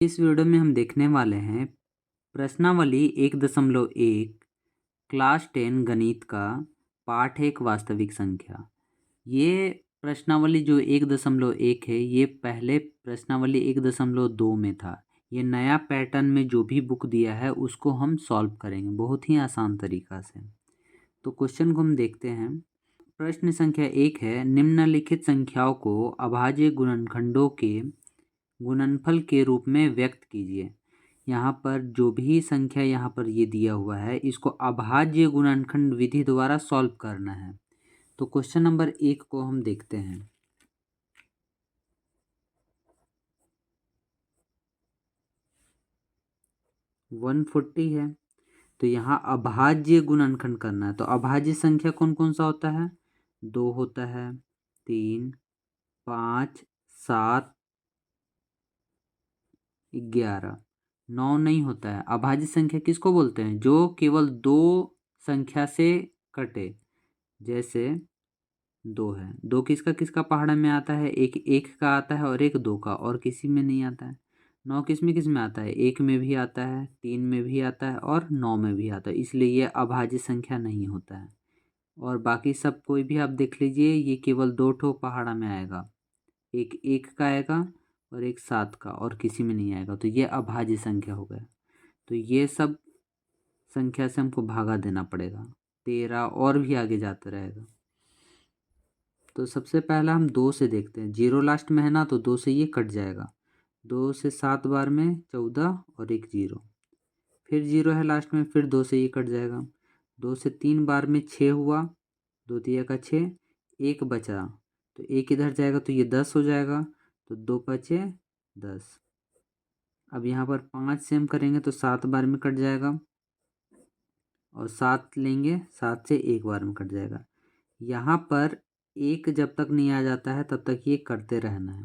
इस वीडियो में हम देखने वाले हैं प्रश्नावली 1.1 क्लास 10 गणित का पाठ एक वास्तविक संख्या। ये प्रश्नावली जो 1.1 है ये पहले प्रश्नावली 1.2 में था। ये नया पैटर्न में जो भी बुक दिया है उसको हम सॉल्व करेंगे बहुत ही आसान तरीका से। तो क्वेश्चन को हम देखते हैं। प्रश्न संख्या 1 है, निम्नलिखित संख्याओं को अभाज्य गुणनखंडों के गुणनफल के रूप में व्यक्त कीजिए। यहाँ पर जो भी संख्या यहाँ पर ये दिया हुआ है इसको अभाज्य गुणनखंड विधि द्वारा सॉल्व करना है। तो क्वेश्चन नंबर 1 को हम देखते हैं। वन 140 है तो यहाँ अभाज्य गुणनखंड करना है। तो अभाज्य संख्या कौन कौन सा होता है? 2 होता है, 3, 5, 7, 11, 9 नहीं होता है। अभाज्य संख्या किसको बोलते हैं? जो केवल 2 संख्या से कटे। जैसे 2 है, 2 किसका किसका पहाड़ा में आता है? एक 1 का आता है और एक 2 का, और किसी में नहीं आता है। 9 किस में आता है? 1 में भी आता है, 3 में भी आता है और 9 में भी आता है, इसलिए ये अभाज्य संख्या नहीं होता है। और बाकी सब कोई भी आप देख लीजिए, ये केवल 2 ठो पहाड़ा में आएगा। एक 1 का आएगा और एक 7 का, और किसी में नहीं आएगा। तो ये अभाज्य संख्या हो गया। तो ये सब संख्या से हमको भागा देना पड़ेगा। 13 और भी आगे जाता रहेगा। तो सबसे पहला हम 2 से देखते हैं। 0 लास्ट में है ना, तो 2 से ये कट जाएगा। 2 से 7 बार में 14 और एक 0। फिर 0 है लास्ट में, फिर 2 से ये कट जाएगा। 2 से 3 बार में 6 हुआ, 2 तिया का 6, एक बचा तो एक इधर जाएगा तो ये 10 हो जाएगा। तो 2 बचे 10। अब यहाँ पर 5 से हम करेंगे तो 7 बार में कट जाएगा, और 7 लेंगे 7 से एक बार में कट जाएगा। यहाँ पर एक जब तक नहीं आ जाता है तब तक ये करते रहना है।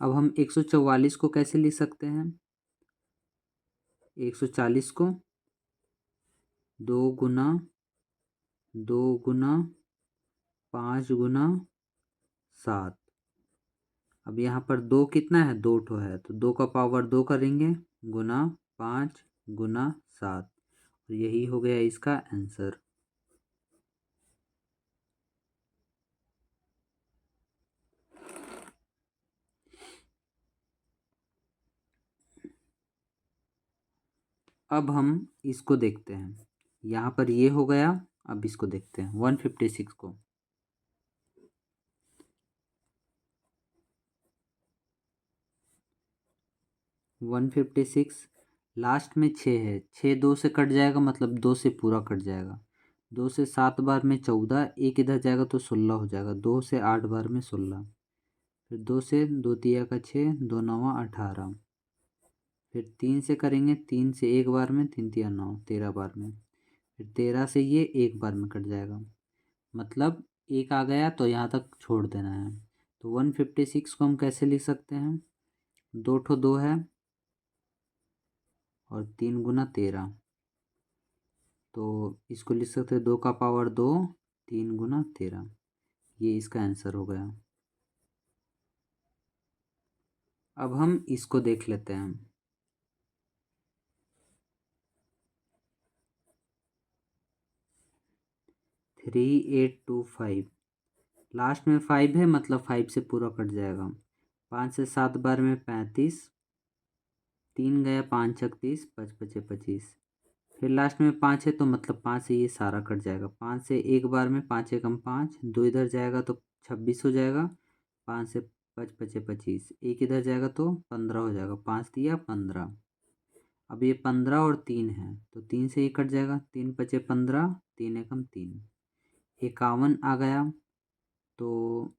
अब हम 144 को कैसे लिख सकते हैं? 140 को 2 गुना 2 गुना 5 गुना 7। अब यहाँ पर 2 कितना है? 2 ठो है, तो 2 का पावर 2 करेंगे, गुना 5 गुना 7, और यही हो गया इसका आंसर। अब हम इसको देखते हैं। यहाँ पर ये हो गया। अब इसको देखते हैं 156 को। 156 लास्ट में 6 है, 6 2 से कट जाएगा, मतलब 2 से पूरा कट जाएगा। 2 से 7 बार में 14, एक इधर जाएगा तो 16 हो जाएगा। 2 से 8 बार में 16। फिर 2 से 2 तिया का 6, 2 नवा 18। फिर 3 से करेंगे, 3 से एक बार में 3 तिया 9, 13 बार में। फिर 13 से ये एक बार में कट जाएगा, मतलब एक आ गया तो यहाँ तक छोड़ देना है। तो 156 को हम कैसे लिख सकते हैं? 2 ठो 2 है और 3 गुना 13, तो इसको लिख सकते हैं 2 का पावर 2, 3 गुना 13। ये इसका आंसर हो गया। अब हम इसको देख लेते हैं। 3825 लास्ट में 5 है, मतलब 5 से पूरा कट जाएगा। 5 से 7 बार में 35, 3 गया 5 36, 5 पचे 25। फिर लास्ट में 5 है तो मतलब 5 से ये सारा कट जाएगा। 5 से एक बार में 5 एकम 5, 2 इधर जाएगा तो 26 हो जाएगा। 5 से 5 पचे 25, एक इधर जाएगा तो 15 हो जाएगा। 5 दिया 15। अब ये 15 और 3 है तो 3 से ये कट जाएगा। 3 पचे 15, 3 एकम 3, 51 आ गया। तो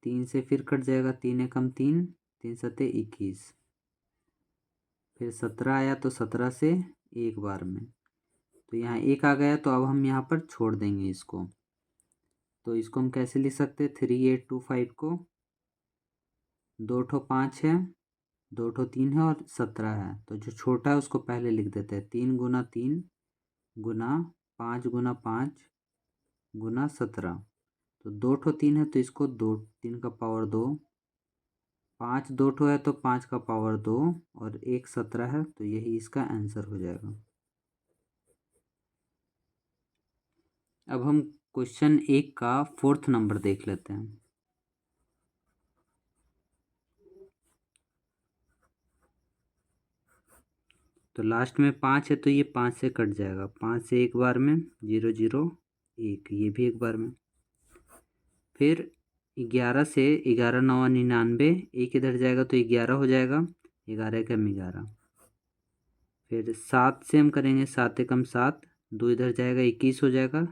3 से फिर कट जाएगा, 3 एकम 3, 3 सते 21। फिर 17 आया तो 17 से एक बार में, तो यहाँ एक आ गया, तो अब हम यहाँ पर छोड़ देंगे इसको। तो इसको हम कैसे लिख सकते हैं? 3825 को 2 ठो 5 है, 2 ठो 3 है और 17 है, तो जो छोटा है उसको पहले लिख देते हैं। 3 गुना 3 गुना 5 गुना 5 गुना 17। तो 2 ठो 3 है तो इसको 2, 3 का पावर 2 5 दो ठो है तो 5 का पावर 2 और 1 17 है, तो यही इसका आंसर हो जाएगा। अब हम क्वेश्चन 1 का 4th नंबर देख लेते हैं। तो लास्ट में 5 है तो ये 5 से कट जाएगा, 5 से एक बार में 0 0 1, ये भी एक बार में। फिर 11 से 11 9 99, एक इधर जाएगा तो 11 हो जाएगा, 11 एकम 11। फिर 7 से हम करेंगे, 7 एकम 7, 2 इधर जाएगा 21 हो जाएगा,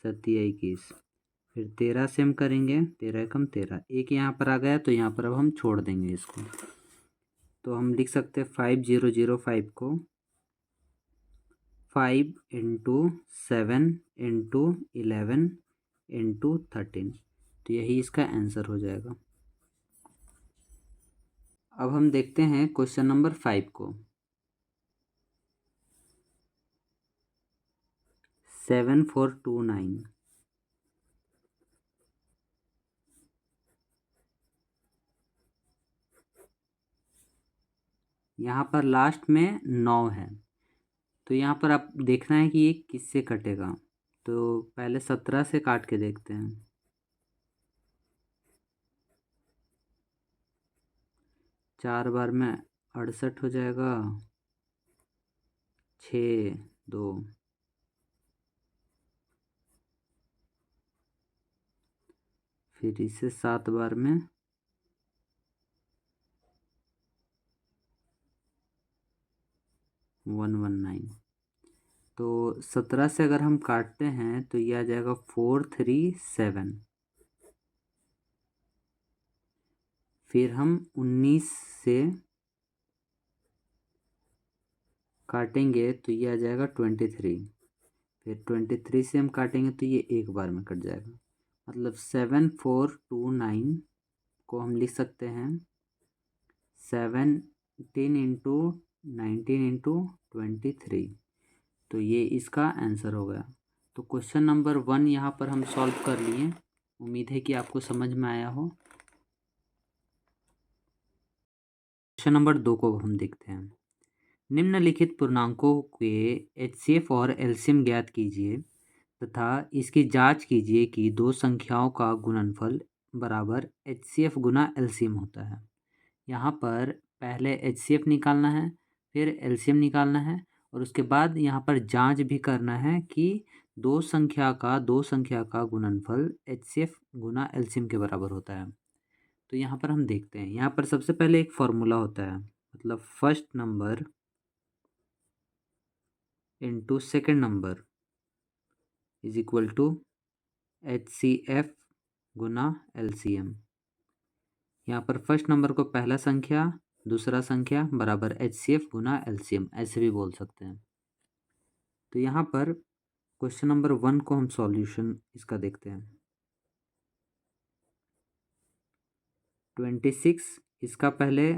7 या 21। फिर 13 से हम करेंगे, 13 एकम 13, एक यहाँ पर आ गया तो यहाँ पर अब हम छोड़ देंगे इसको। तो हम लिख सकते हैं 5005 को 5 इंटू 7 इंटू 11 इंटू 13, तो यही इसका आंसर हो जाएगा। अब हम देखते हैं क्वेश्चन नंबर 5 को। 7429, यहाँ पर लास्ट में 9 है, तो यहाँ पर आप देखना है कि ये किससे कटेगा। तो पहले 17 से काट के देखते हैं। 4 बार में 68 हो जाएगा, 6 2, फिर इसे 7 बार में 119। तो 17 से अगर हम काटते हैं तो ये आ जाएगा 437। फिर हम 19 से काटेंगे तो ये आ जाएगा 23। फिर 23 से हम काटेंगे तो ये एक बार में कट जाएगा, मतलब 7429 को हम लिख सकते हैं 17 इंटू 19 इंटू 23, तो ये इसका आंसर हो गया। तो क्वेश्चन नंबर 1 यहाँ पर हम सॉल्व कर लिए। उम्मीद है कि आपको समझ में आया हो। क्वेश्चन नंबर 2 को हम देखते हैं। निम्नलिखित पूर्णांकों के एचसीएफ और एलसीएम ज्ञात कीजिए तथा इसकी जांच कीजिए कि दो संख्याओं का गुणनफल बराबर एचसीएफ गुना एलसीएम होता है। यहाँ पर पहले एचसीएफ निकालना है, फिर एलसीएम निकालना है, और उसके बाद यहाँ पर जांच भी करना है कि दो संख्या का गुणनफल एचसीएफ गुना एलसीएम के बराबर होता है। तो यहाँ पर हम देखते हैं, यहाँ पर सबसे पहले एक फॉर्मूला होता है, मतलब first number into second number is equal to HCF गुना एलसीएम। यहाँ पर फर्स्ट नंबर को पहला संख्या, दूसरा संख्या बराबर एचसीएफ गुना एलसीएम, ऐसे भी बोल सकते हैं। तो यहाँ पर क्वेश्चन नंबर 1 को हम सॉल्यूशन इसका देखते हैं। 26 इसका पहले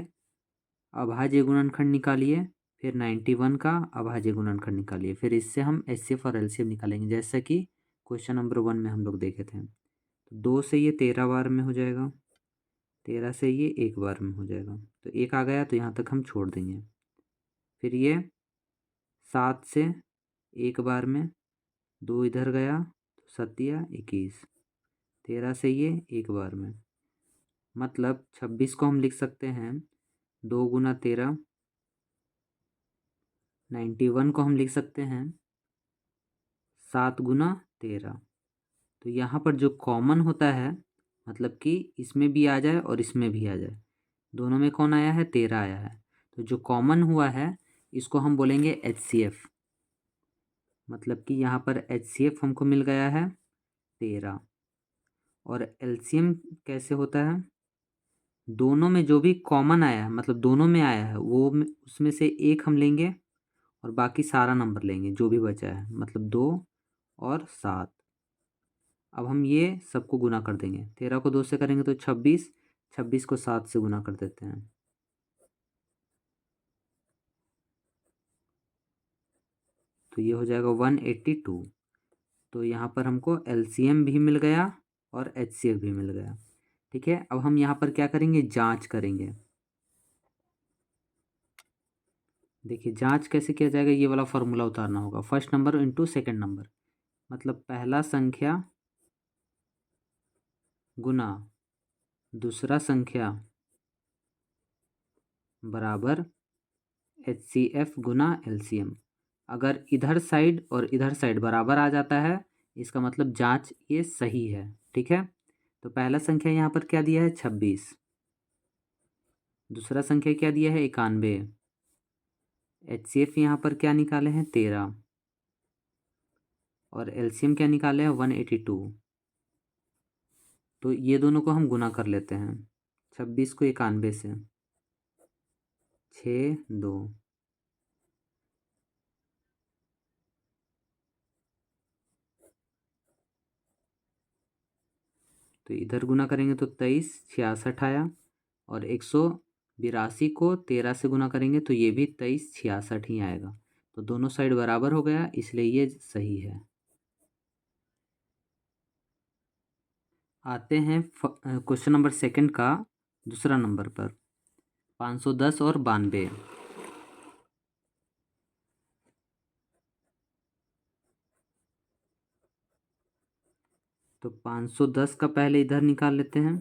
अभाज्य गुणनखंड निकालिए, फिर 91 का अभाज्य गुणनखंड निकालिए, फिर इससे हम एचसीएफ और एलसीएम निकालेंगे, जैसा कि क्वेश्चन नंबर 1 में हम लोग देखे थे। तो 2 से ये 13 बार में हो जाएगा, 13 से ये एक बार में हो जाएगा, तो एक आ गया तो यहाँ तक हम छोड़ देंगे। फिर ये 7 से एक बार में, 2 इधर गया तो 7 या 21, 13 से ये एक बार में, मतलब 26 को हम लिख सकते हैं 2 गुना 13। 91 को हम लिख सकते हैं 7 गुना 13। तो यहाँ पर जो कॉमन होता है, मतलब कि इसमें भी आ जाए और इसमें भी आ जाए, दोनों में कौन आया है, 13 आया है, तो जो कॉमन हुआ है इसको हम बोलेंगे एचसीएफ। मतलब कि यहाँ पर एचसीएफ हमको मिल गया है 13। और एलसीएम कैसे होता है, दोनों में जो भी कॉमन आया है, मतलब दोनों में आया है, वो उसमें से एक हम लेंगे और बाकी सारा नंबर लेंगे जो भी बचा है, मतलब 2 और 7। अब हम ये सबको गुना कर देंगे, 13 को 2 से करेंगे तो 26, 26 को 7 से गुना कर देते हैं, तो ये हो जाएगा 182। तो यहाँ पर हमको एलसीएम भी मिल गया और एचसीएफ भी मिल गया। ठीक है, अब हम यहाँ पर क्या करेंगे, जांच करेंगे। देखिए जांच कैसे किया जाएगा, ये वाला फॉर्मूला उतारना होगा, first number into second number, मतलब पहला संख्या गुना दूसरा संख्या बराबर HCF गुना LCM। अगर इधर साइड और इधर साइड बराबर आ जाता है, इसका मतलब जांच ये सही है। ठीक है, तो पहला संख्या यहाँ पर क्या दिया है, 26। दूसरा संख्या क्या दिया है, 91। HCF यहाँ पर क्या निकाले हैं, 13। और LCM क्या निकाले हैं, 182। तो ये दोनों को हम गुना कर लेते हैं, 26 को 91 से, 6 2। तो इधर गुना करेंगे तो 23 66 आया, और 182 को 13 से गुना करेंगे तो ये भी 23 66 ही आएगा। तो दोनों साइड बराबर हो गया, इसलिए ये सही है। आते हैं क्वेश्चन नंबर सेकंड का दूसरा नंबर पर, 510 और 92। तो 510 का पहले इधर निकाल लेते हैं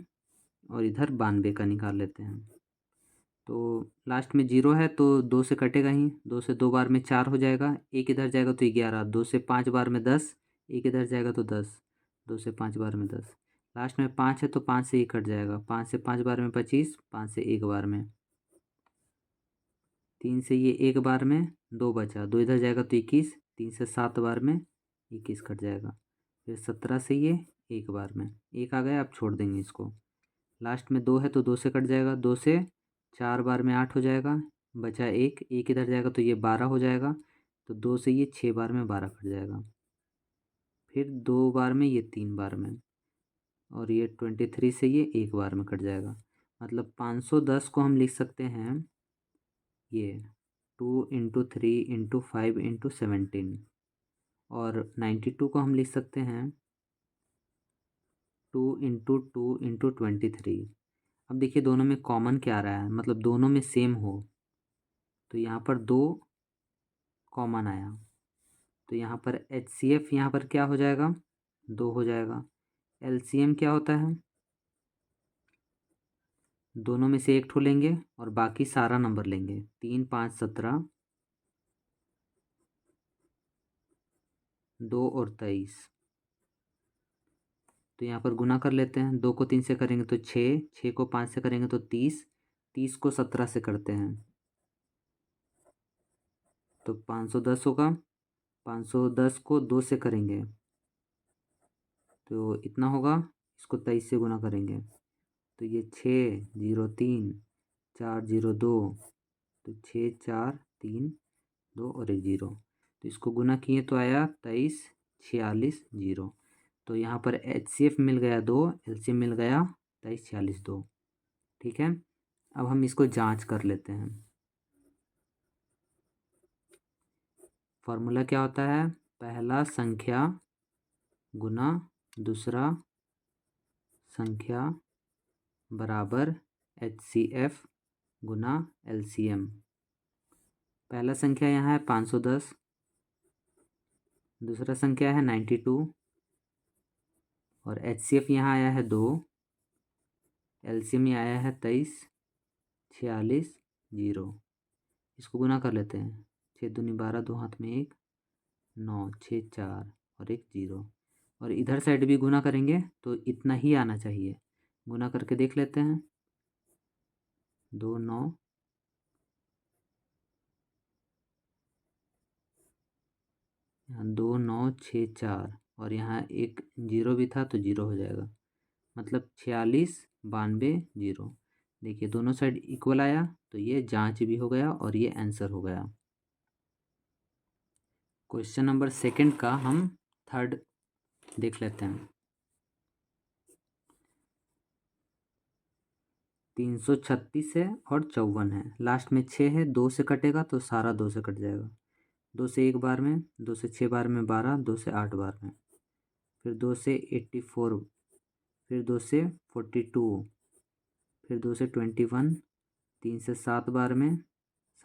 और इधर 92 का निकाल लेते हैं। तो लास्ट में 0 है तो 2 से कटेगा ही, 2 से 2 बार में 4 हो जाएगा, एक इधर जाएगा तो 11, 2 से 5 बार में 10, एक इधर जाएगा तो 10, 2 से 5 बार में 10, लास्ट में 5 है तो 5 से 1 कट जाएगा, 5 से 5 बार में 25, 5 से 1 बार में, 3 से ये 1 बार में 2 बचा, 2 इधर जाएगा तो 21, 3 से 7 बार में 21 कट जाएगा, फिर 17 से ये 1 बार में 1 आ गया, आप छोड़ देंगे इसको, लास्ट में 2 है तो 2 से कट जाएगा, 2 से 4 बार में 8 हो जाएगा, बचा 1, 1 इधर जाएगा तो ये 12 हो जाएगा, तो 2 से ये 6 बार में 12 कट जाएगा, फिर 2 बार में ये 3 बार में, और ये 23 से ये 1 बार में कट जाएगा। मतलब 510 को हम लिख सकते हैं ये 2 × 3 × 5 × 17, और 92 को हम लिख सकते हैं 2 × 2 × 23। अब देखिए दोनों में कॉमन क्या आ रहा है, मतलब दोनों में सेम हो, तो यहाँ पर 2 कॉमन आया, तो यहाँ पर HCF यहाँ पर क्या हो जाएगा, 2 हो जाएगा। LCM क्या होता है, दोनों में से एक ठो लेंगे और बाकी सारा नंबर लेंगे, 3 5 17, 2 और 23। तो यहाँ पर गुना कर लेते हैं, 2 को 3 से करेंगे तो 6, 6 को 5 से करेंगे तो 30, 30 को 17 से करते हैं तो 510 होगा, 510 को 2 से करेंगे तो इतना होगा, इसको 23 से गुना करेंगे तो ये 6 0 3 4 0 2, तो 6 4 3 2 और 1 0, तो इसको गुना किए तो आया 23 46 0। तो यहाँ पर HCF मिल गया 2, LCM मिल गया 23 46 2। ठीक है, अब हम इसको जांच कर लेते हैं। फॉर्मूला क्या होता है, पहला संख्या गुना दूसरा संख्या बराबर HCF गुना LCM। पहला संख्या यहाँ है 510, दूसरा संख्या है 92, और HCF यहाँ आया है 2, LCM यहाँ आया है 23 46 0। इसको गुना कर लेते हैं, 6 दूनी 12, 2 हाथ में 1, 9 6 4 और 1 0, और इधर साइड भी गुना करेंगे तो इतना ही आना चाहिए, गुना करके देख लेते हैं, 2 9, यहाँ 2 9 6 4, और यहाँ एक 0 भी था तो 0 हो जाएगा, मतलब 46 92 0। देखिए दोनों साइड इक्वल आया, तो ये जांच भी हो गया और ये आंसर हो गया। क्वेश्चन नंबर सेकंड का हम थर्ड देख लेते हैं। 336 है और 54 है, लास्ट में 6 है, 2 से कटेगा तो सारा 2 से कट जाएगा, 2 से 1 बार में, 2 से 6 बार में 12, 2 से 8 बार में, फिर 2 से 84 फिर 2 से 42, फिर 2 से 21, 3 से 7 बार में,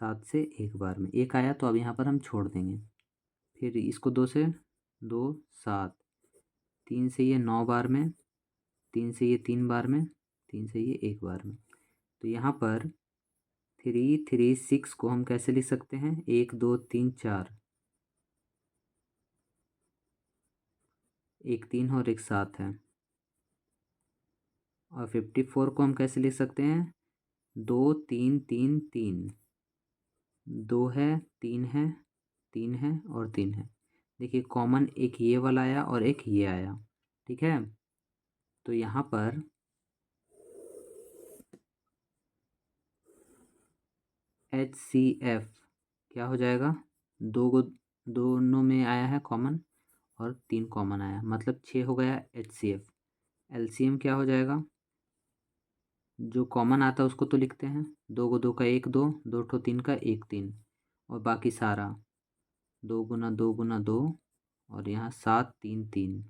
7 से 1 बार में। एक आया तो अब यहाँ पर हम छोड़ देंगे। फिर इसको 2 से 2 7, 3 से ये 9 बार में, 3 से ये 3 बार में, 3 से ये 1 बार में। तो यहाँ पर 3 3 6 को हम कैसे लिख सकते हैं? 1 2 3 4, एक 3 और एक 7 है। और 54 को हम कैसे लिख सकते हैं? 2 3 3 3, 2 है, 3 है, 3 है और 3 है। देखिए कॉमन एक ये वाला आया और एक ये आया, ठीक है। तो यहाँ पर HCF क्या हो जाएगा? दोनों में आया है कॉमन और 3 कॉमन आया, मतलब 6 हो गया HCF। LCM क्या हो जाएगा? जो कॉमन आता है उसको तो लिखते हैं, 2 को 2 का 1 2, 2 ठो 3 का 1 3, और बाकी सारा 2 गुना 2 गुना 2, और यहाँ 7 3 3,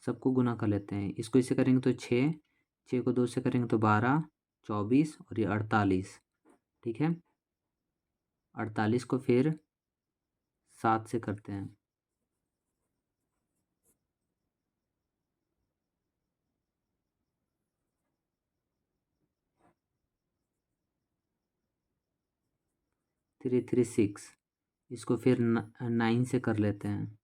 सबको गुना कर लेते हैं। इसको इससे करेंगे तो 6, 6 को 2 से करेंगे तो 12, 24 और ये 48, ठीक है। 48 को फिर 7 से करते हैं, थ्री थ्री सिक्स। इसको फिर 9 से कर लेते हैं,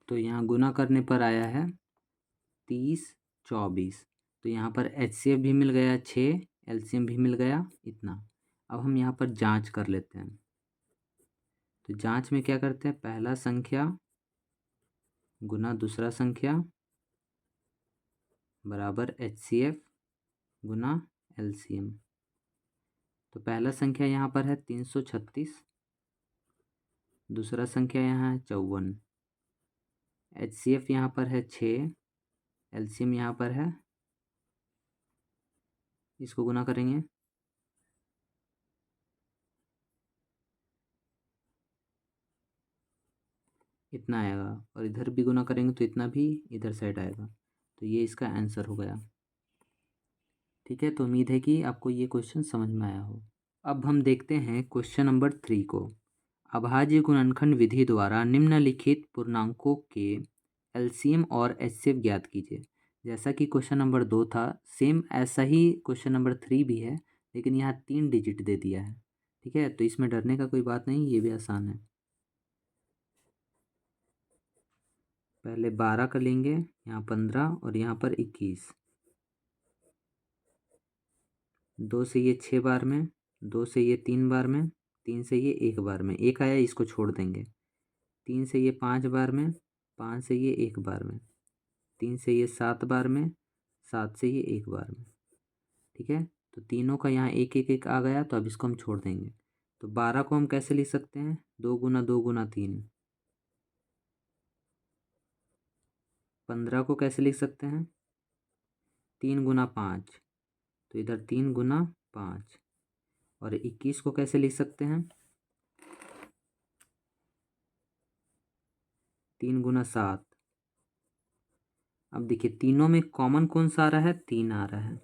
तो यहाँ गुना करने पर आया है 30 24। तो यहाँ पर HCF भी मिल गया 6, LCM भी मिल गया इतना। अब हम यहाँ पर जांच कर लेते हैं। तो जांच में क्या करते हैं? पहला संख्या गुना दूसरा संख्या बराबर HCF गुना LCM। तो पहला संख्या यहाँ पर है 336, दूसरा संख्या यहाँ है 54, HCF यहाँ पर है 6, LCM यहाँ पर है, इसको गुना करेंगे इतना आएगा, और इधर भी गुना करेंगे तो इतना भी इधर साइड आएगा। तो ये इसका आंसर हो गया, ठीक है। तो उम्मीद है कि आपको ये क्वेश्चन समझ में आया हो। अब हम देखते हैं क्वेश्चन नंबर 3 को। अभाज्य गुणनखंड विधि द्वारा निम्नलिखित पूर्णांकों के LCM और HCF ज्ञात कीजिए। जैसा कि क्वेश्चन नंबर 2 था, सेम ऐसा ही क्वेश्चन नंबर 3 भी है, लेकिन यहाँ 3 डिजिट दे दिया है, ठीक है। तो इसमें डरने का कोई बात नहीं, ये भी आसान है। पहले 12 का लेंगे, यहाँ 15 और यहाँ पर 21। 2 से ये 6 बार में, 2 से ये 3 बार में, 3 से ये 1 बार में, एक आया इसको छोड़ देंगे। 3 से ये 5 बार में, 5 से ये 1 बार में, 3 से ये 7 बार में, 7 से ये 1 बार में, ठीक है। तो तीनों का यहाँ एक एक एक आ गया, तो अब इसको हम छोड़ देंगे। तो 12 को हम कैसे लिख सकते हैं? 2 गुना 2 गुना 3। 15 को कैसे लिख सकते हैं? 3 गुना 5, तो इधर 3 गुना 5। और 21 को कैसे लिख सकते हैं? 3 गुना 7। अब देखिए तीनों में कॉमन कौन सा आ रहा है? 3 आ रहा है,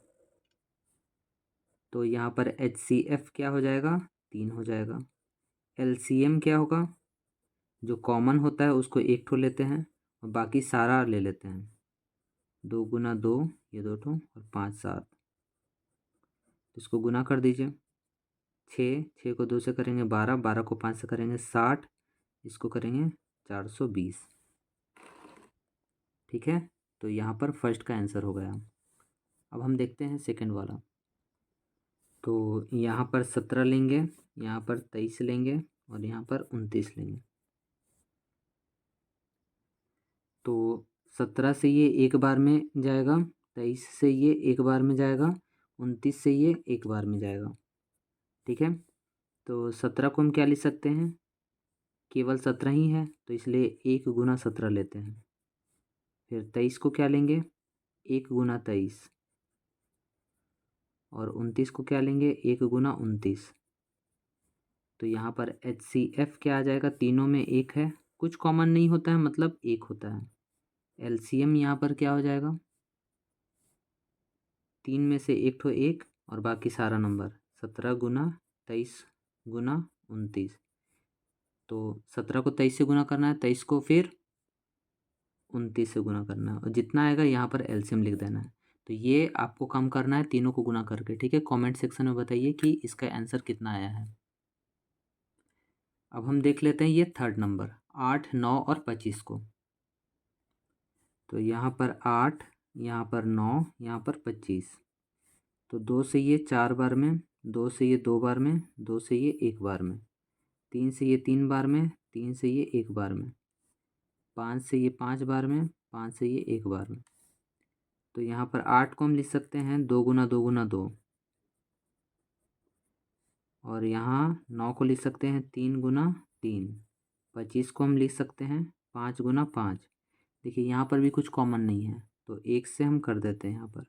तो यहाँ पर HCF क्या हो जाएगा? 3 हो जाएगा। LCM क्या होगा? जो कॉमन होता है उसको एक ठो लेते हैं और बाकी सारा ले लेते हैं। 2 गुना 2, ये 2 ठो, और 5 7, इसको गुना कर दीजिए। 6, 6 को 2 से करेंगे 12, 12 को 5 से करेंगे 60, इसको करेंगे 420, ठीक है। तो यहाँ पर फर्स्ट का आंसर हो गया। अब हम देखते हैं सेकंड वाला। तो यहाँ पर 17 लेंगे, यहाँ पर 23 लेंगे और यहाँ पर 29 लेंगे। तो 17 से ये एक बार में जाएगा, 23 से ये एक बार में जाएगा, 29 से ये एक बार में जाएगा, ठीक है। तो 17 को हम क्या लिख सकते हैं? केवल 17 ही है, तो इसलिए 1 गुना 17 लेते हैं। फिर 23 को क्या लेंगे? 1 गुना 23, और 29 को क्या लेंगे, 1 गुना 29। तो यहाँ पर HCF क्या आ जाएगा, तीनों में 1 है, कुछ कॉमन नहीं होता है मतलब 1 होता है। LCM यहाँ पर क्या हो जाएगा, 3 में से 1 ठो 1 और बाकी सारा नंबर, 17 गुना 23 गुना 29। तो 17 को 23 से गुना करना है, 23 को फिर 29 से गुना करना है, और जितना आएगा यहाँ पर LCM लिख देना है। तो ये आपको काम करना है तीनों को गुना करके, ठीक है। कमेंट सेक्शन में बताइए कि इसका आंसर कितना आया है। अब हम देख लेते हैं ये थर्ड नंबर 8, 9 और 25 को। तो यहाँ पर 8, यहाँ पर 9, यहाँ पर 25। तो 2 से ये 4 बार में, 2 से ये 2 बार में, 2 से ये 1 बार में, 3 से ये 3 बार में, 3 से ये 1 बार में, 5 से ये 5 बार में, 5 से ये 1 बार में। तो यहाँ पर 8 को हम लिख सकते हैं 2 गुना 2 गुना 2, और यहाँ 9 को लिख सकते हैं 3 गुना 3, 25 को हम लिख सकते हैं 5 गुना 5। देखिए यहाँ पर भी कुछ कॉमन नहीं है, तो 1 से हम कर देते हैं यहाँ पर।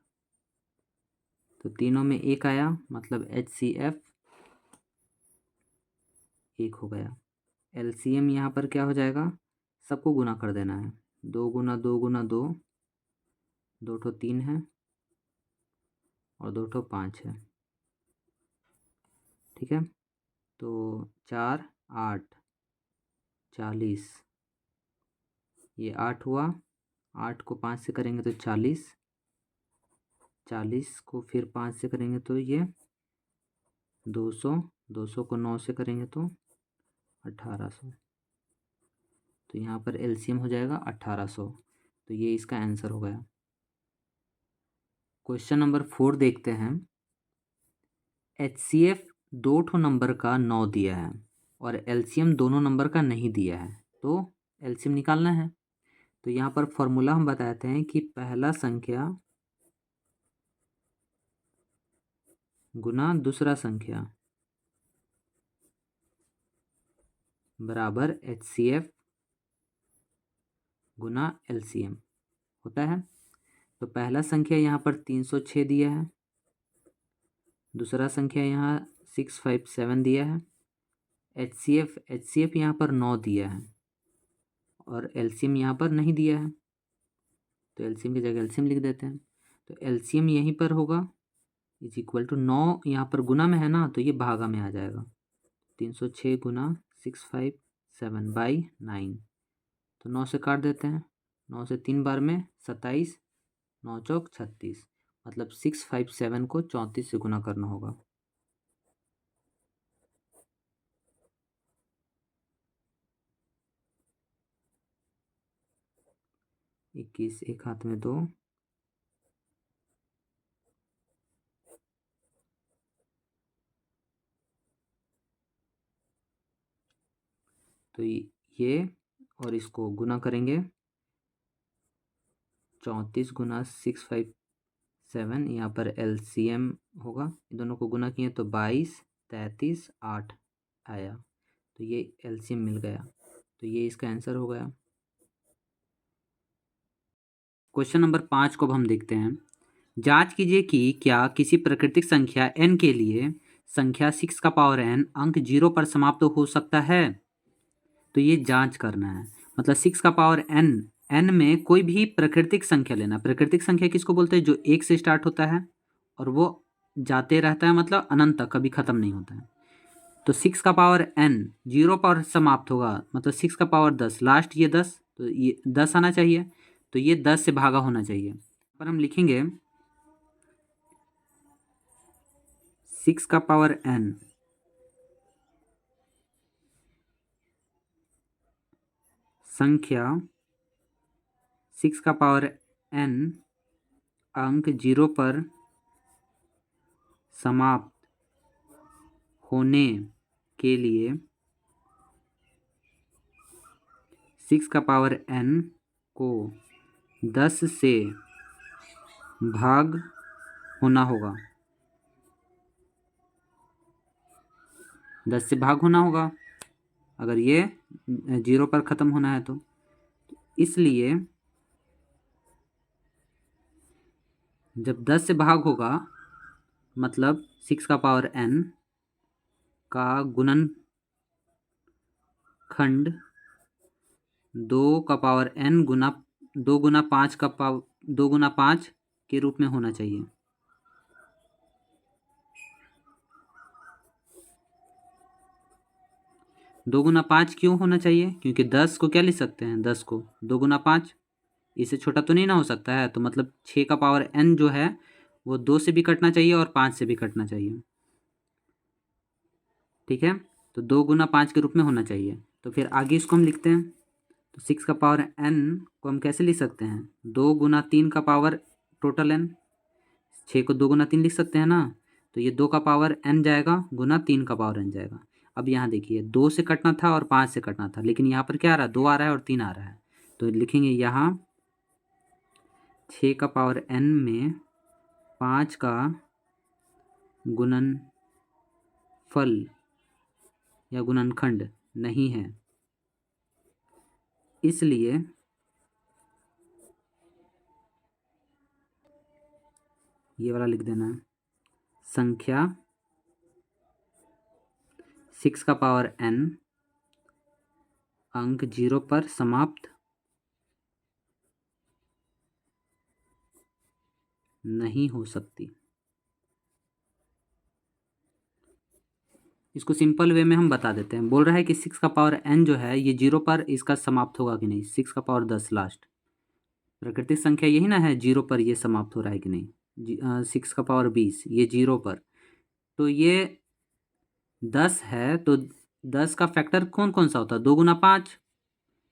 तो तीनों में 1 आया, मतलब HCF 1 हो गया। LCM यहाँ पर क्या हो जाएगा, सबको गुना कर देना है, 2 गुना 2 गुना 2, 2 ठो 3 है और 2 ठो 5 है, ठीक है। तो 4, 8, 40, ये 8 हुआ, 8 को 5 से करेंगे तो 40, 40 को फिर 5 से करेंगे तो ये 200, 200 को 9 से करेंगे तो 1800। तो यहाँ पर LCM हो जाएगा 1800। तो ये इसका आंसर हो गया। क्वेश्चन नंबर 4 देखते हैं। HCF 2 ठो नंबर का 9 दिया है और LCM दोनों नंबर का नहीं दिया है, तो LCM निकालना है। तो यहाँ पर फॉर्मूला हम बताते हैं कि पहला संख्या गुना दूसरा संख्या बराबर HCF गुना LCM होता है। तो पहला संख्या यहाँ पर 306 दिया है, दूसरा संख्या यहाँ 657 दिया है, HCF यहाँ पर 9 दिया है और LCM यहाँ पर नहीं दिया है, तो LCM की जगह LCM लिख देते हैं। तो LCM यहीं पर होगा, इज इक्वल टू 9 यहाँ पर गुना में है ना, तो ये भागा में आ जाएगा, 306 गुना 657/9। तो 9 से काट देते हैं, 9 से 3 बार में 27, 9 चौक 36, मतलब 657 को 34 से गुना करना होगा। इक्कीस, एक हाथ में 2, तो ये और इसको गुना करेंगे, 34 गुना 657, यहाँ पर LCM होगा, दोनों को गुना किए तो 22, 33, 8 आया, तो ये LCM मिल गया। तो ये इसका आंसर हो गया। क्वेश्चन नंबर 5 को अब हम देखते हैं। जांच कीजिए कि क्या किसी प्राकृतिक संख्या n के लिए संख्या 6 का पावर n अंक 0 पर समाप्त हो सकता है। तो ये जांच करना है, मतलब 6 का पावर n में कोई भी प्राकृतिक संख्या लेना। प्राकृतिक संख्या किसको बोलते हैं, जो 1 से स्टार्ट होता है और वो जाते रहता है, मतलब अनंत तक, कभी खत्म नहीं होता है। तो 6 का पावर n 0 पर समाप्त होगा, मतलब 6 का पावर 10, लास्ट ये 10, तो ये 10 आना चाहिए, तो ये 10 से भागा होना चाहिए। पर हम लिखेंगे 6 का पावर n संख्या 6 का पावर n अंक 0 पर समाप्त होने के लिए 6 का पावर n को 10 से भाग होना होगा, 10 से भाग होना होगा अगर ये 0 पर ख़त्म होना है तो इसलिए जब 10 से भाग होगा मतलब 6 का पावर n का गुणनखंड 2 का पावर n गुना 2 गुना 5 का पावर 2 गुना 5 के रूप में होना चाहिए। दो गुना 5 क्यों होना चाहिए? क्योंकि 10 को क्या लिख सकते हैं, 10 को 2 गुना 5, इससे छोटा तो नहीं ना हो सकता है। तो मतलब 6 का पावर n जो है वो 2 से भी कटना चाहिए और 5 से भी कटना चाहिए। ठीक है, तो 2 गुना 5 के रूप में होना चाहिए। तो फिर आगे इसको हम लिखते हैं। तो 6 का पावर n को हम कैसे लिख सकते हैं? 2 गुना 3 का पावर टोटल n, 6 को 2 गुना 3 लिख सकते हैं ना। तो ये 2 का पावर n जाएगा गुना 3 का पावर n जाएगा। अब यहाँ देखिए 2 से कटना था और 5 से कटना था, लेकिन यहाँ पर क्या आ रहा है, 2 आ रहा है और 3 आ रहा है। तो लिखेंगे यहाँ 6 का पावर n में 5 का गुणनफल या गुणनखंड नहीं है, इसलिए ये वाला लिख देना है। संख्या 6 का पावर n अंक 0 पर समाप्त नहीं हो सकती। इसको सिंपल वे में हम बता देते हैं। बोल रहा है कि 6 का पावर n जो है ये 0 पर इसका समाप्त होगा कि नहीं। 6 का पावर 10 लास्ट प्राकृतिक संख्या यही ना है, 0 पर ये समाप्त हो रहा है कि नहीं। 6 का पावर 20 ये 0 पर, तो ये 10 है। तो 10 का फैक्टर कौन कौन सा होता है? 2 गुना 5,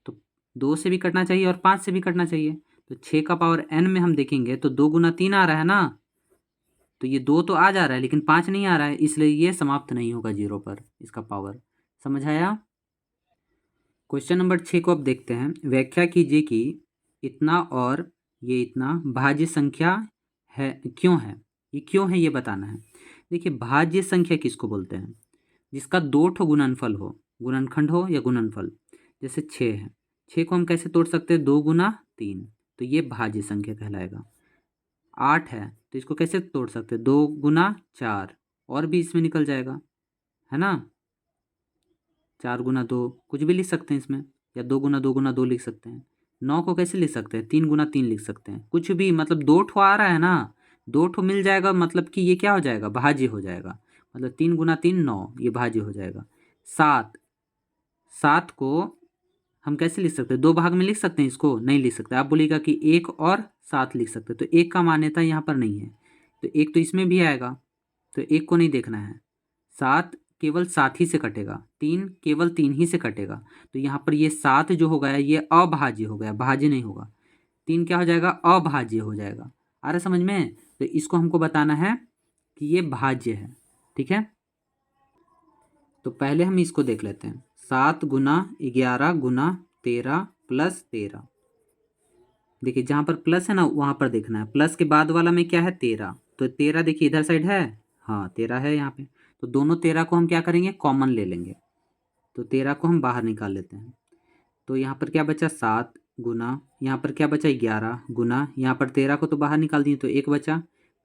तो 2 से भी कटना चाहिए और 5 से भी कटना चाहिए। तो 6 का पावर n में हम देखेंगे तो 2 गुना 3 आ रहा है ना, तो ये 2 तो आ जा रहा है लेकिन 5 नहीं आ रहा है, इसलिए ये समाप्त नहीं होगा 0 पर इसका पावर। समझ आया? क्वेश्चन नंबर 6 को अब देखते हैं। व्याख्या कीजिए कि इतना और ये इतना भाज्य संख्या है क्यों है। ये क्यों है ये बताना है। देखिए भाज्य संख्या किसको बोलते हैं? जिसका 2 ठो गुणनफल हो, गुणनखंड हो या गुणनफल। जैसे 6 है, 6 को हम कैसे तोड़ सकते हैं? 2 गुना 3, तो ये भाज्य संख्या कहलाएगा। 8 है तो इसको कैसे तोड़ सकते हैं? 2 गुना 4, और भी इसमें निकल जाएगा, है ना। 4 गुना 2 कुछ भी लिख सकते हैं इसमें, या 2 गुना 2 लिख सकते हैं। 9 को कैसे लिख सकते हैं? 3 गुना 3 लिख सकते हैं। कुछ भी, मतलब 2 ठो आ रहा है ना, 2 ठो मिल जाएगा, मतलब कि ये क्या हो जाएगा? भाज्य हो जाएगा। मतलब 3 गुना 3 9, ये भाज्य हो जाएगा। 7, 7 को हम कैसे लिख सकते हैं? 2 भाग में लिख सकते हैं इसको? नहीं लिख सकते। आप बोलिएगा कि 1 और 7 लिख सकते हैं, तो 1 का मान्यता यहाँ पर नहीं है, तो 1 तो इसमें भी आएगा, तो 1 को नहीं देखना है। 7 केवल 7 ही से कटेगा, 3 केवल 3 ही से कटेगा, तो यहाँ पर ये 7 जो हो गया ये अभाज्य हो गया, भाज्य नहीं होगा। 3 क्या हो जाएगा? अभाज्य हो जाएगा। आ रहा समझ में? तो इसको हमको बताना है कि ये भाज्य है। ठीक है, तो पहले हम इसको देख लेते हैं। 7 गुना 11 गुना 13 प्लस 13। देखिए जहाँ पर प्लस है ना वहाँ पर देखना है। प्लस के बाद वाला में क्या है? 13, तो 13 देखिए इधर साइड है, हाँ 13 है यहाँ पे। तो दोनों 13 को हम क्या करेंगे? कॉमन ले लेंगे, तो 13 को हम बाहर निकाल लेते हैं। तो यहाँ पर क्या बचा? 7 गुना, यहाँ पर क्या बचा? 11 गुना, यहाँ पर 13 को तो बाहर निकाल दिए तो 1 बचा,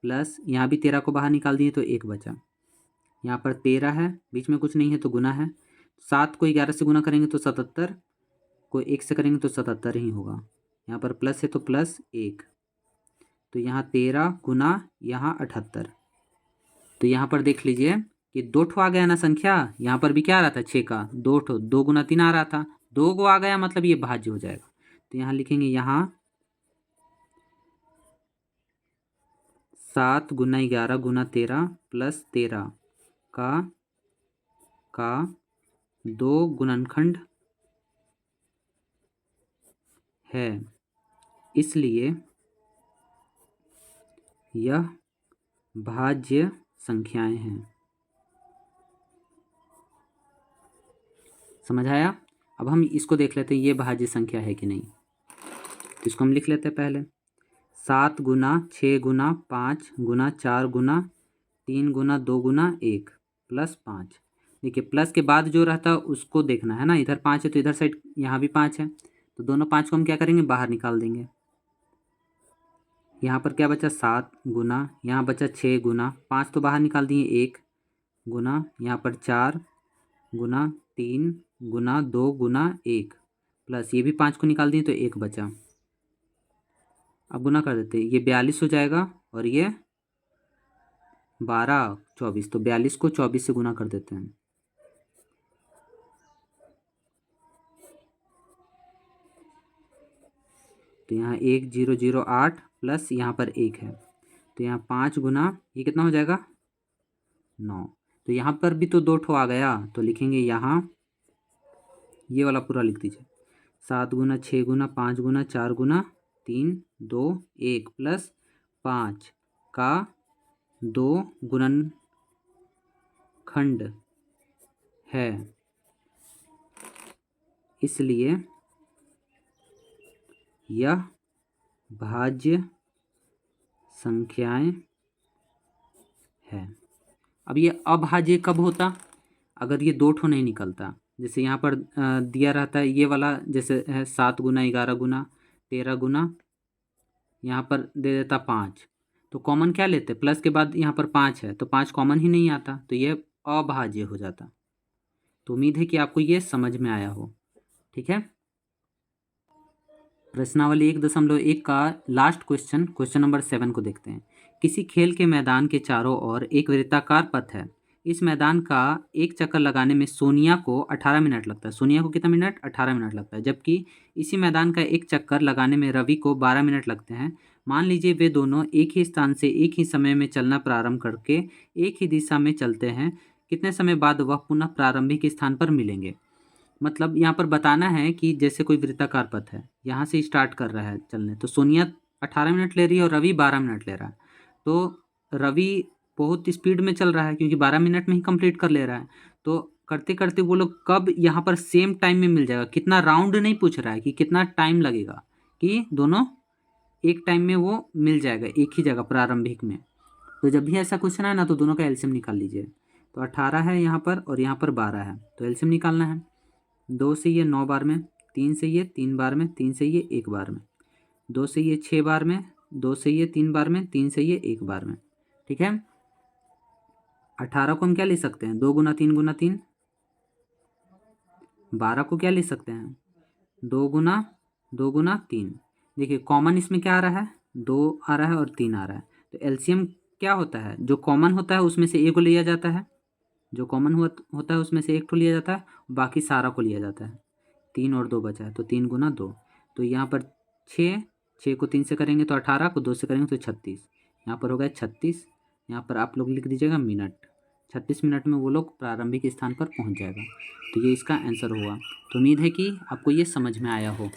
प्लस यहाँ भी 13 को बाहर निकाल दिए तो 1 बचा। यहाँ पर 13 है, बीच में कुछ नहीं है तो गुना है। 7 को 11 से गुना करेंगे तो 77, को 1 से करेंगे तो 77 ही होगा। यहाँ पर प्लस है तो प्लस 1, तो यहाँ 13 गुना यहाँ 78। तो यहाँ पर देख लीजिए कि 2 ठो आ गया ना संख्या। यहाँ पर भी क्या आ रहा था? 6 का 2 ठो, 2 गुना 3 आ रहा था, 2 को आ गया, मतलब ये भाज्य हो जाएगा। तो यहाँ लिखेंगे यहाँ 7 गुना 11 गुना 13 प्लस 13 का 2 गुणनखंड है, इसलिए यह भाज्य संख्याएं हैं। समझ आया? अब हम इसको देख लेते हैं ये भाज्य संख्या है कि नहीं। तो इसको हम लिख लेते हैं पहले। 7 गुना 6 गुना 5 गुना 4 गुना 3 गुना 2 गुना 1 प्लस 5। देखिए प्लस के बाद जो रहता है उसको देखना है ना। इधर 5 है तो इधर साइड यहाँ भी 5 है, तो दोनों 5 को हम क्या करेंगे? बाहर निकाल देंगे। यहाँ पर क्या बचा 7 गुना, यहाँ बचा 6 गुना, 5 तो बाहर निकाल दिए, 1 गुना, यहाँ पर 4 गुना, 3 गुना, 2 गुना 1 प्लस ये भी 5 को निकाल दिए तो 1 बचा। अब गुना कर देते, ये 42 हो जाएगा और ये 12 24, तो 42 को 24 से गुना कर देते हैं। तो यहाँ 1008 प्लस यहाँ पर 1 है, तो यहाँ 5 गुना ये कितना हो जाएगा 9। तो यहाँ पर भी तो 2 ठो आ गया, तो लिखेंगे यहाँ ये वाला पूरा लिख दीजिए। 7 गुना, 6 गुना, 5 गुना, 4 गुना, 3 2 1 प्लस 5 का 2 गुणनखंड है, इसलिए यह भाज्य संख्याएं है। अब ये अभाज्य कब होता, अगर ये 2 ठो नहीं निकलता। जैसे यहाँ पर दिया रहता है ये वाला, जैसे है 7 गुना, 11 गुना, 13 गुना, यहाँ पर दे देता 5, तो कॉमन क्या लेते, प्लस के बाद यहाँ पर 5 है तो 5 कॉमन ही नहीं आता, तो ये अभाज्य हो जाता। तो उम्मीद है कि आपको ये समझ में आया हो। ठीक है, प्रश्नावली 1.1 का लास्ट क्वेश्चन नंबर 7 को देखते हैं। किसी खेल के मैदान के चारों ओर एक वृत्ताकार पथ है। इस मैदान का एक चक्कर लगाने में सोनिया को 18 मिनट लगता है। सोनिया को कितना मिनट, 18 मिनट लगता है, जबकि इसी मैदान का एक चक्कर लगाने में रवि को 12 मिनट लगते हैं। मान लीजिए वे दोनों एक ही स्थान से एक ही समय में चलना प्रारंभ करके एक ही दिशा में चलते हैं। कितने समय बाद वह पुनः प्रारंभिक स्थान पर मिलेंगे। मतलब यहाँ पर बताना है कि जैसे कोई वृत्ताकार पथ है, यहाँ से स्टार्ट कर रहा है चलने, तो सोनिया 18 मिनट ले रही है और रवि 12 मिनट ले रहा है। तो रवि बहुत स्पीड में चल रहा है क्योंकि 12 मिनट में ही कंप्लीट कर ले रहा है। तो करते करते वो लोग कब यहाँ पर सेम टाइम में मिल जाएगा, कितना राउंड नहीं पूछ रहा है कि कितना टाइम लगेगा, कि दोनों एक टाइम में वो मिल जाएगा एक ही जगह प्रारंभिक में। तो जब भी ऐसा क्वेश्चन है ना, तो दोनों का एलसीएम निकाल लीजिए। तो 18 है यहाँ पर और यहाँ पर 12 है, तो एलसीएम निकालना है। 2 से ये 9 बार में, 3 से ये 3 बार में, 3 से ये 1 बार में, 2 से ये 6 बार में, 2 से ये 3 बार में, 3 से ये 1 बार में। ठीक है, 18 को हम क्या लिख सकते हैं, 2 गुना 3 गुना 3। 12 को क्या लिख सकते हैं, 2 गुना 3। देखिए कॉमन इसमें क्या आ रहा है, 2 आ रहा है और 3 आ रहा है। तो एलसीएम क्या होता है, जो कॉमन होता है उसमें से एक को लिया जाता है, जो कॉमन होता है उसमें से एक को लिया जाता है, बाकी सारा को लिया जाता है। 3 और 2 बचा है, तो 3 गुना 2। तो यहाँ पर 6 को 3 से करेंगे तो 18, को 2 से करेंगे तो 36। यहाँ पर हो गया 36। यहाँ पर आप लोग लिख दीजिएगा मिनट। 36 मिनट में वो लोग प्रारंभिक स्थान पर पहुँच जाएगा। तो ये इसका आंसर हुआ। तो उम्मीद है कि आपको ये समझ में आया हो।